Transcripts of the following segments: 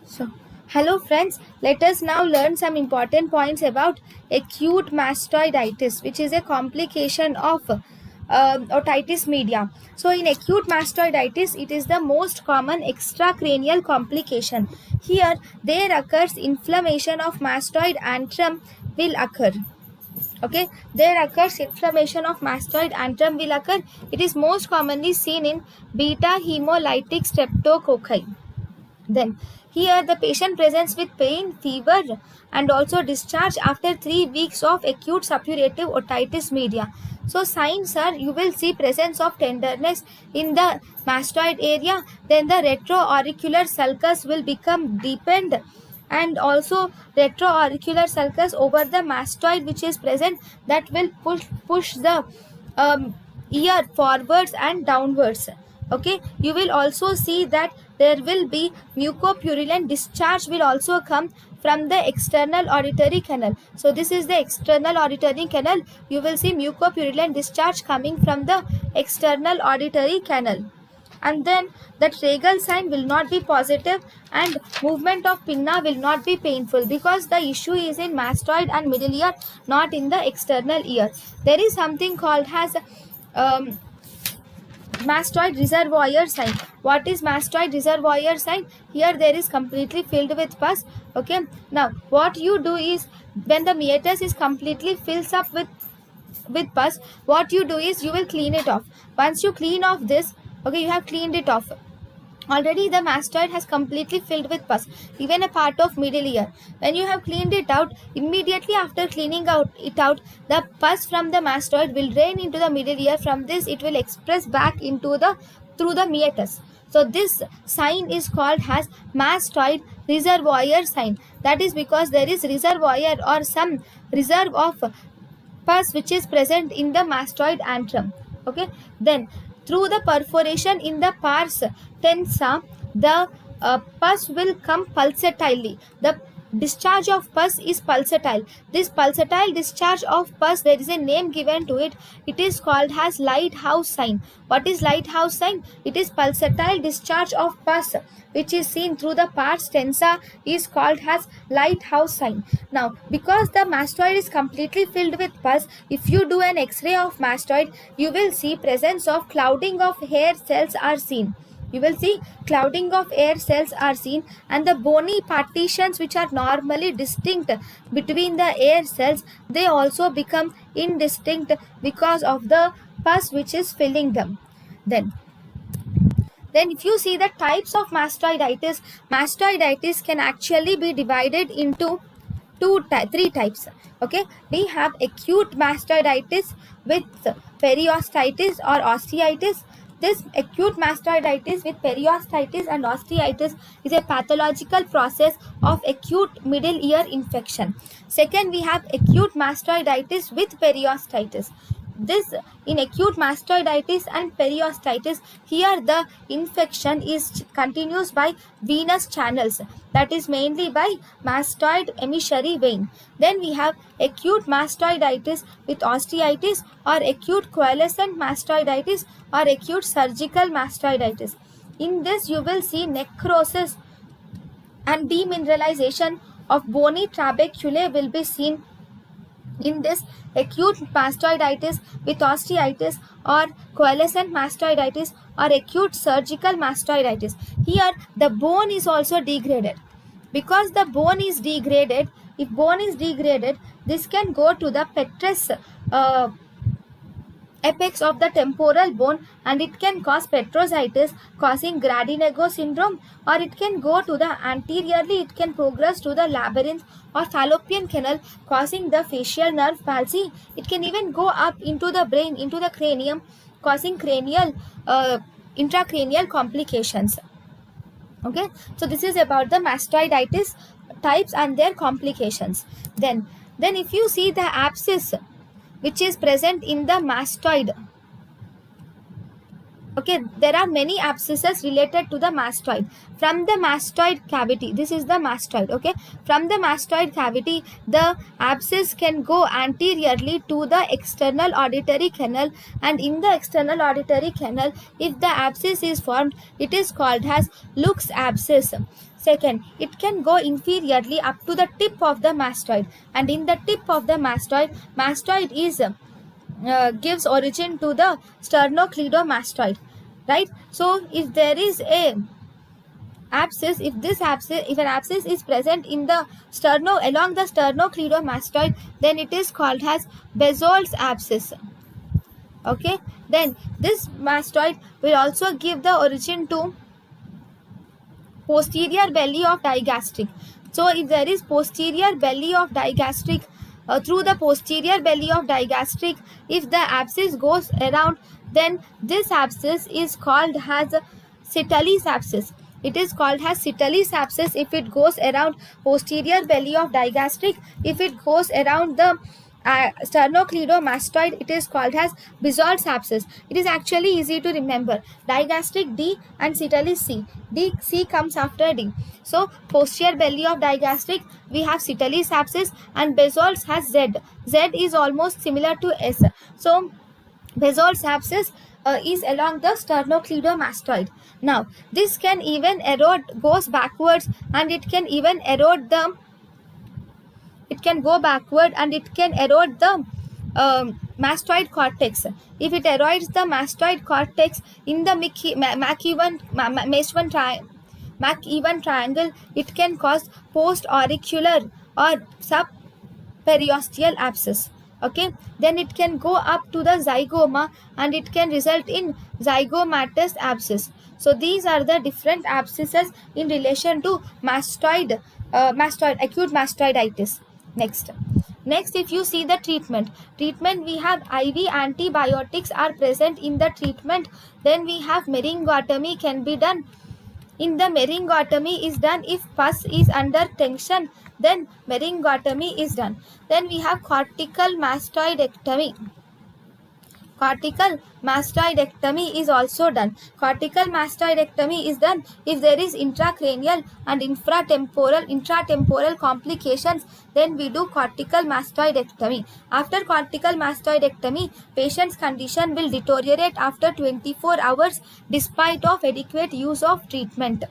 So, hello friends, let us now learn some important points about acute mastoiditis, which is a complication of otitis media. So, in acute mastoiditis, it is the most common extracranial complication. Here, there occurs inflammation of mastoid antrum will occur. Okay, there occurs inflammation of mastoid antrum will occur. It is most commonly seen in beta hemolytic streptococci. Then here the patient presents with pain, fever and also discharge after 3 weeks of acute suppurative otitis media. So signs are you will see presence of tenderness in the mastoid area, then the retroauricular sulcus will become deepened and also retroauricular sulcus over the mastoid which is present, that will push the um, ear forwards and downwards. Okay, you will also see that there will be mucopurulent discharge will also come from the external auditory canal. So this is the external auditory canal. You will see mucopurulent discharge coming from the external auditory canal. And then the tragal sign will not be positive and movement of pinna will not be painful, because the issue is in mastoid and middle ear, not in the external ear. There is something called as um, mastoid reservoir sign. What is mastoid reservoir sign? Here there is completely filled with pus. Okay, now what you do is, when the meatus is completely fills up with pus, what you do is you will clean it off. Once you clean off this, okay, you have cleaned it off. Already the mastoid has completely filled with pus, even a part of middle ear. When you have cleaned it out, immediately after cleaning it out, the pus from the mastoid will drain into the middle ear. From this, it will express back into the through the meatus. So this sign is called as mastoid reservoir sign. That is because there is reservoir or some reserve of pus which is present in the mastoid antrum. Okay, then through the perforation in the pars tensa, the pus will come pulsatilely. The discharge of pus is pulsatile. This pulsatile discharge of pus, there is a name given to it. It is called as lighthouse sign. What is lighthouse sign? It is pulsatile discharge of pus which is seen through the pars tensa is called as lighthouse sign. Now, because the mastoid is completely filled with pus, if you do an X-ray of mastoid, you will see presence of clouding of hair cells are seen. You will see clouding of air cells are seen, and the bony partitions which are normally distinct between the air cells, they also become indistinct because of the pus which is filling them. Then if you see the types of mastoiditis can actually be divided into three types. Okay, we have acute mastoiditis with periostitis or osteitis. This acute mastoiditis with periostitis and osteitis is a pathological process of acute middle ear infection. Second, we have acute mastoiditis with periostitis. This in acute mastoiditis and periostitis, here the infection is continues by venous channels, that is mainly by mastoid emissary vein. Then we have acute mastoiditis with osteitis or acute coalescent mastoiditis or acute surgical mastoiditis. In this you will see necrosis and demineralization of bony trabeculae will be seen in this acute mastoiditis with osteitis or coalescent mastoiditis or acute surgical mastoiditis. Here the bone is also degraded. Because the bone is degraded, if bone is degraded, this can go to the petrous apex of the temporal bone, and it can cause petrositis causing Gradinego syndrome, or it can go to the anteriorly, it can progress to the labyrinth or fallopian canal causing the facial nerve palsy. It can even go up into the brain, into the cranium, causing cranial intracranial complications. Okay, so this is about the mastoiditis types and their complications. Then if you see the abscess which is present in the mastoid, Okay, there are many abscesses related to the mastoid. From the mastoid cavity, this is the mastoid. Okay, from the mastoid cavity, the abscess can go anteriorly to the external auditory canal, and in the external auditory canal, if the abscess is formed, it is called as Luke's abscess. Second, it can go inferiorly up to the tip of the mastoid, and in the tip of the mastoid is gives origin to the sternocleidomastoid, right? So if there is a abscess, if an abscess is present in the along the sternocleidomastoid, then it is called as Bezold's abscess. Okay, then this mastoid will also give the origin to posterior belly of digastric. So if there is posterior belly of digastric, through the posterior belly of digastric, if the abscess goes around, then this abscess is called as Citalli's abscess. It is called as Citalli's abscess if it goes around posterior belly of digastric. If it goes around the sternocleidomastoid, it is called as Bezold's abscess. It is actually easy to remember. Digastric D and Citalli's C. C comes after D. So posterior belly of digastric, we have Citalli's abscess, and Bezold's has Z. Z is almost similar to S. So Bezold's abscess is along the sternocleidomastoid. Now this can even erode, goes backwards, and it can even erode the it can go backward and it can erode the mastoid cortex. If it erodes the mastoid cortex in the Mach-Evan triangle, it can cause post-auricular or subperiosteal abscess. Okay, then it can go up to the zygoma and it can result in zygomatous abscess. So these are the different abscesses in relation to acute mastoiditis. Next, if you see the treatment, we have IV antibiotics are present in the treatment. Then we have meringotomy can be done. In the meringotomy is done if pus is under tension, then meringotomy is done. Then we have cortical mastoidectomy. Cortical mastoidectomy is also done. Cortical mastoidectomy is done if there is intracranial and intratemporal complications. Then we do cortical mastoidectomy. After cortical mastoidectomy, patient's condition will deteriorate after 24 hours despite of adequate use of treatment.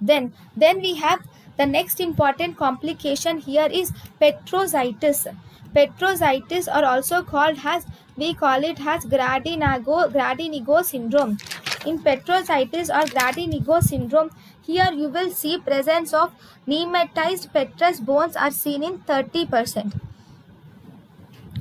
Then we have the next important complication here is petrositis. Petrositis are also called as, we call it as Grady-Negro syndrome. In petrositis or Grady-Negro syndrome, here you will see presence of nematized petrous bones are seen in 30%.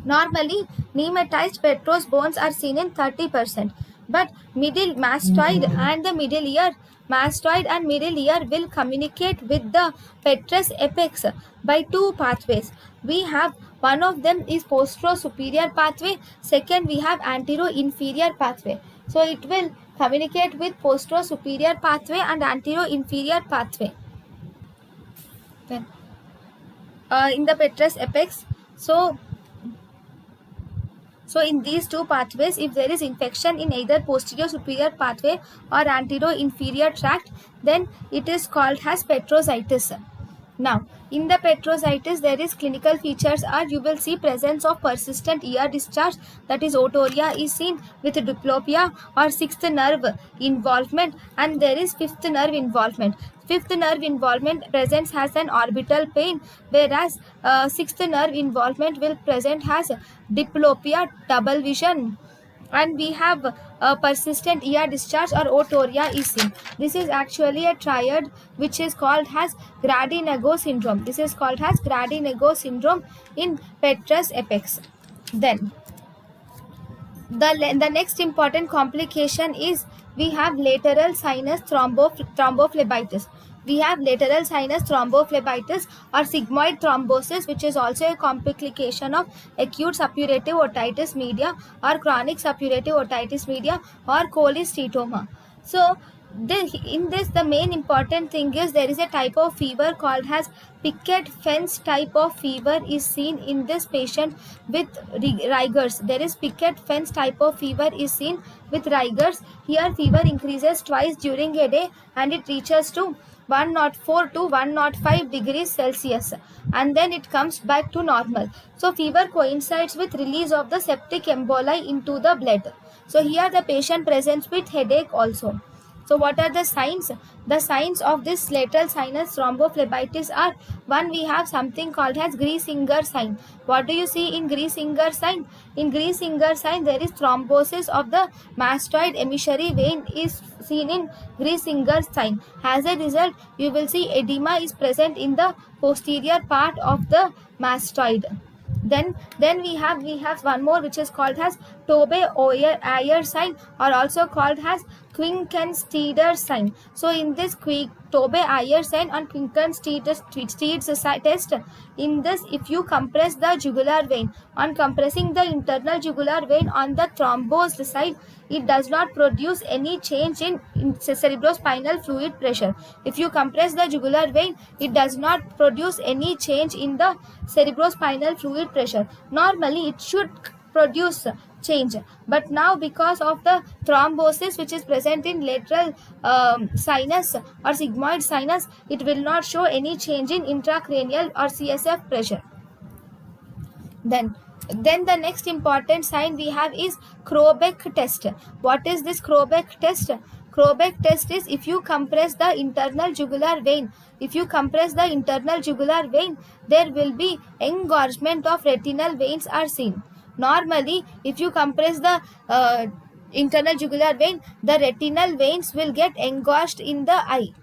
Normally, nematized petrous bones are seen in 30%, but middle mastoid and the middle ear, will communicate with the petrous apex by two pathways. We have one of them is postero-superior pathway. Second, we have antero-inferior pathway. So it will communicate with postero-superior pathway and antero-inferior pathway. Then, in the petrous apex, so in these two pathways, if there is infection in either posterior superior pathway or antero-inferior tract, then it is called as petrositis. Now, in the petrositis, there is clinical features are, you will see presence of persistent ear discharge, that is otorrhea is seen with diplopia or sixth nerve involvement, and there is fifth nerve involvement. Fifth nerve involvement presents has an orbital pain, whereas sixth nerve involvement will present has diplopia, double vision, and we have persistent ear discharge or otorrhea is seen. This is actually a triad which is called as Grady-Negro syndrome. This is called as Grady-Negro syndrome in petrous apex. Then the next important complication is we have lateral sinus thrombophlebitis. We have lateral sinus thrombophlebitis or sigmoid thrombosis, which is also a complication of acute suppurative otitis media or chronic suppurative otitis media or cholesteatoma. So in this, the main important thing is there is a type of fever called as picket fence type of fever is seen in this patient with rigors. There is picket fence type of fever is seen with rigors. Here fever increases twice during a day and it reaches to 104 to 105 degrees Celsius, and then it comes back to normal. So fever coincides with release of the septic emboli into the blood. So here the patient presents with headache also. So what are the signs? The signs of this lateral sinus thrombophlebitis are: one, we have something called as Griesinger sign. What do you see in Griesinger sign? In Griesinger sign, there is thrombosis of the mastoid emissary vein is seen in Griesinger sign. As a result, you will see edema is present in the posterior part of the mastoid. Then we have one more which is called as Tobbe-Ayer sign, or also called as Quinkensteeder sign. So in this Tobbe-Ayer sign and Quinkensteeder test, in this, if you compress the jugular vein, on compressing the internal jugular vein on the thrombosed side, it does not produce any change in cerebrospinal fluid pressure. If you compress the jugular vein, it does not produce any change in the cerebrospinal fluid pressure. Normally it should produce change, but now because of the thrombosis which is present in lateral sinus or sigmoid sinus, it will not show any change in intracranial or CSF pressure. Then the next important sign we have is Krobeck test. What is this Krobeck test? Krobeck test is if you compress the internal jugular vein. If you compress the internal jugular vein, there will be engorgement of retinal veins are seen. Normally, if you compress the internal jugular vein, the retinal veins will get engorged in the eye,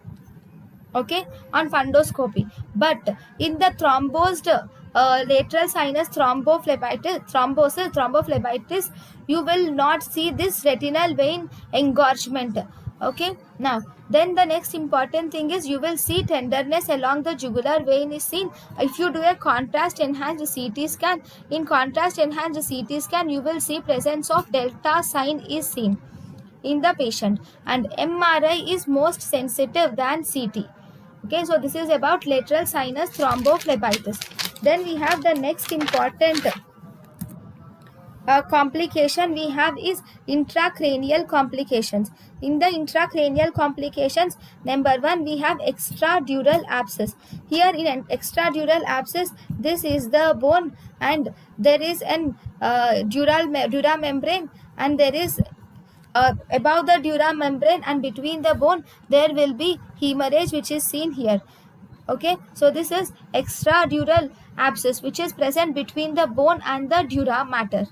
okay, on fundoscopy. But in the thrombosed lateral sinus thrombophlebitis, you will not see this retinal vein engorgement. Okay, now then the next important thing is you will see tenderness along the jugular vein is seen. If you do a contrast enhanced CT scan, in contrast enhanced CT scan, you will see presence of delta sign is seen in the patient, and MRI is most sensitive than CT. Okay, so this is about lateral sinus thrombophlebitis. Then we have the next important complication we have is intracranial complications. In the intracranial complications, number one, we have extradural abscess. Here in an extradural abscess, this is the bone and there is an dura membrane, and there is above the dura membrane and between the bone there will be hemorrhage which is seen here. Okay, so this is extradural abscess which is present between the bone and the dura mater.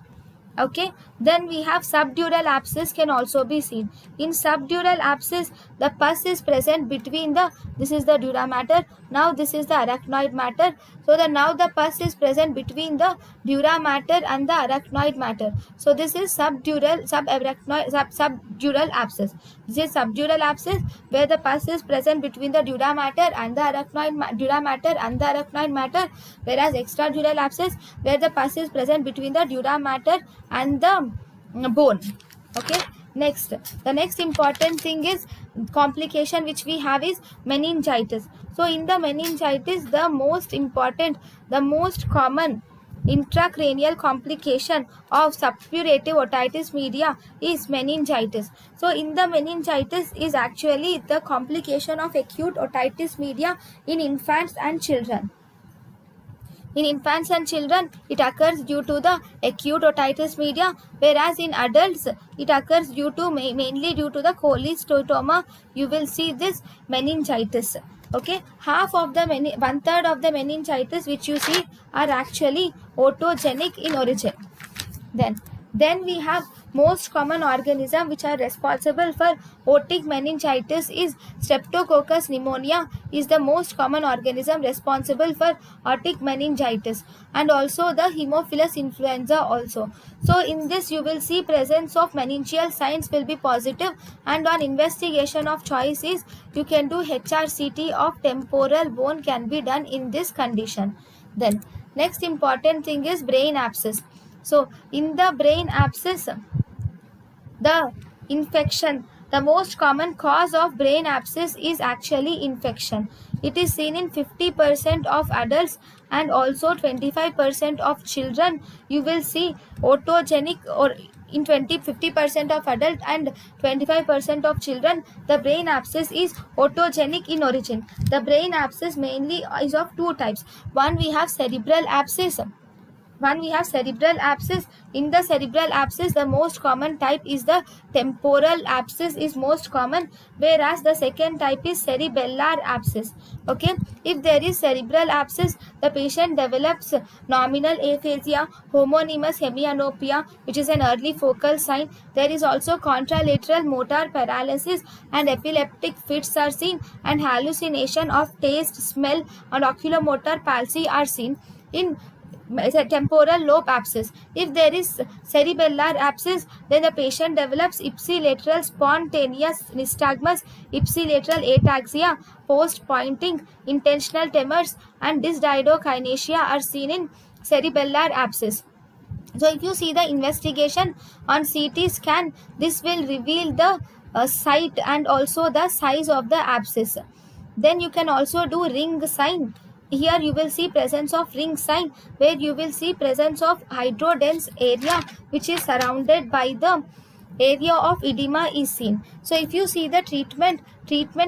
Okay, then we have subdural abscess can also be seen. In subdural abscess, the pus is present between the, this is the dura mater, now this is the arachnoid mater. So now the pus is present between the dura mater and the arachnoid mater. So this is subdural abscess. This is subdural abscess where the pus is present between the dura mater and the dura mater and the arachnoid mater, whereas extradural abscess where the pus is present between the dura mater and the bone. Okay, next, the next important thing is complication which we have is meningitis. So in the meningitis, the most important, the most common intracranial complication of suppurative otitis media is meningitis. So in the meningitis is actually the complication of acute otitis media in infants and children. In infants and children, it occurs due to the acute otitis media, whereas in adults, it occurs due to mainly due to the cholesteatoma. You will see this meningitis. Okay, one third of the meningitis which you see are actually otogenic in origin. Then we have most common organism which are responsible for otic meningitis is Streptococcus pneumonia is the most common organism responsible for otic meningitis, and also the Haemophilus influenza also. So in this you will see presence of meningeal signs will be positive, and on investigation of choice is you can do HRCT of temporal bone can be done in this condition. Then next important thing is brain abscess. So in the brain abscess, the infection The most common cause of brain abscess is actually infection. It is seen in 50% of adults and also 25% of children. You will see otogenic, or in 50% of adult and 25% of children, the brain abscess is otogenic in origin. The brain abscess mainly is of two types. One, we have cerebral abscess. In the cerebral abscess, the most common type is the temporal abscess is most common, whereas the second type is cerebellar abscess. Okay, if there is cerebral abscess, the patient develops nominal aphasia, homonymous hemianopia, which is an early focal sign. There is also contralateral motor paralysis, and epileptic fits are seen, and hallucination of taste, smell, and oculomotor palsy are seen in temporal lobe abscess. If there is cerebellar abscess, then the patient develops ipsilateral spontaneous nystagmus, ipsilateral ataxia, post-pointing, intentional tremors, and dysdiadokinesia are seen in cerebellar abscess. So if you see the investigation on CT scan, this will reveal the site and also the size of the abscess. Then you can also do ring sign. Here you will see presence of ring sign, where you will see presence of hydrodense area which is surrounded by the area of edema is seen. So if you see the treatment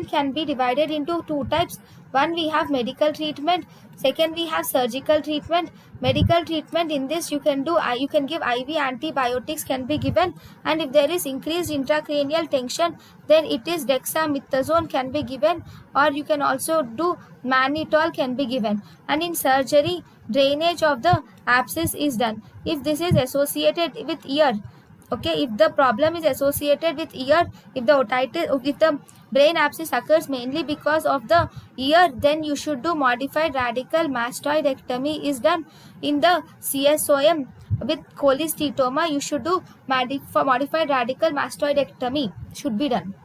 can be divided into two types. One, we have medical treatment. Second, we have surgical treatment. Medical treatment, in this you can give IV antibiotics can be given, and if there is increased intracranial tension, then it is dexamethasone can be given, or you can also do mannitol can be given. And in surgery, drainage of the abscess is done. If this is associated with ear, okay, if the problem is associated with ear, if the brain abscess occurs mainly because of the ear, then you should do modified radical mastoidectomy is done. In the CSOM with cholesteatoma, you should do modified radical mastoidectomy should be done.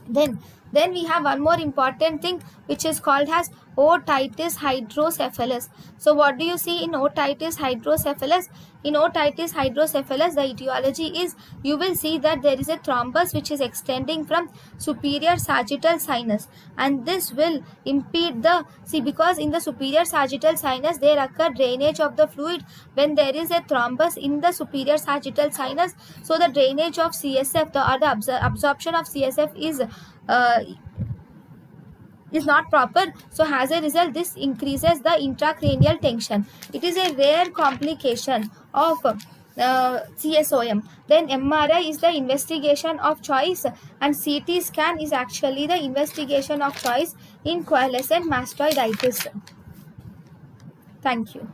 Then we have one more important thing, which is called as otitis hydrocephalus. So what do you see in otitis hydrocephalus? In otitis hydrocephalus, the etiology is, you will see that there is a thrombus which is extending from superior sagittal sinus, and this will impede because in the superior sagittal sinus there occur drainage of the fluid. When there is a thrombus in the superior sagittal sinus, so the drainage of CSF, the absorption of CSF is not proper. So as a result, this increases the intracranial tension. It is a rare complication of CSOM. Then MRI is the investigation of choice, and CT scan is actually the investigation of choice in coalescent mastoiditis. Thank you.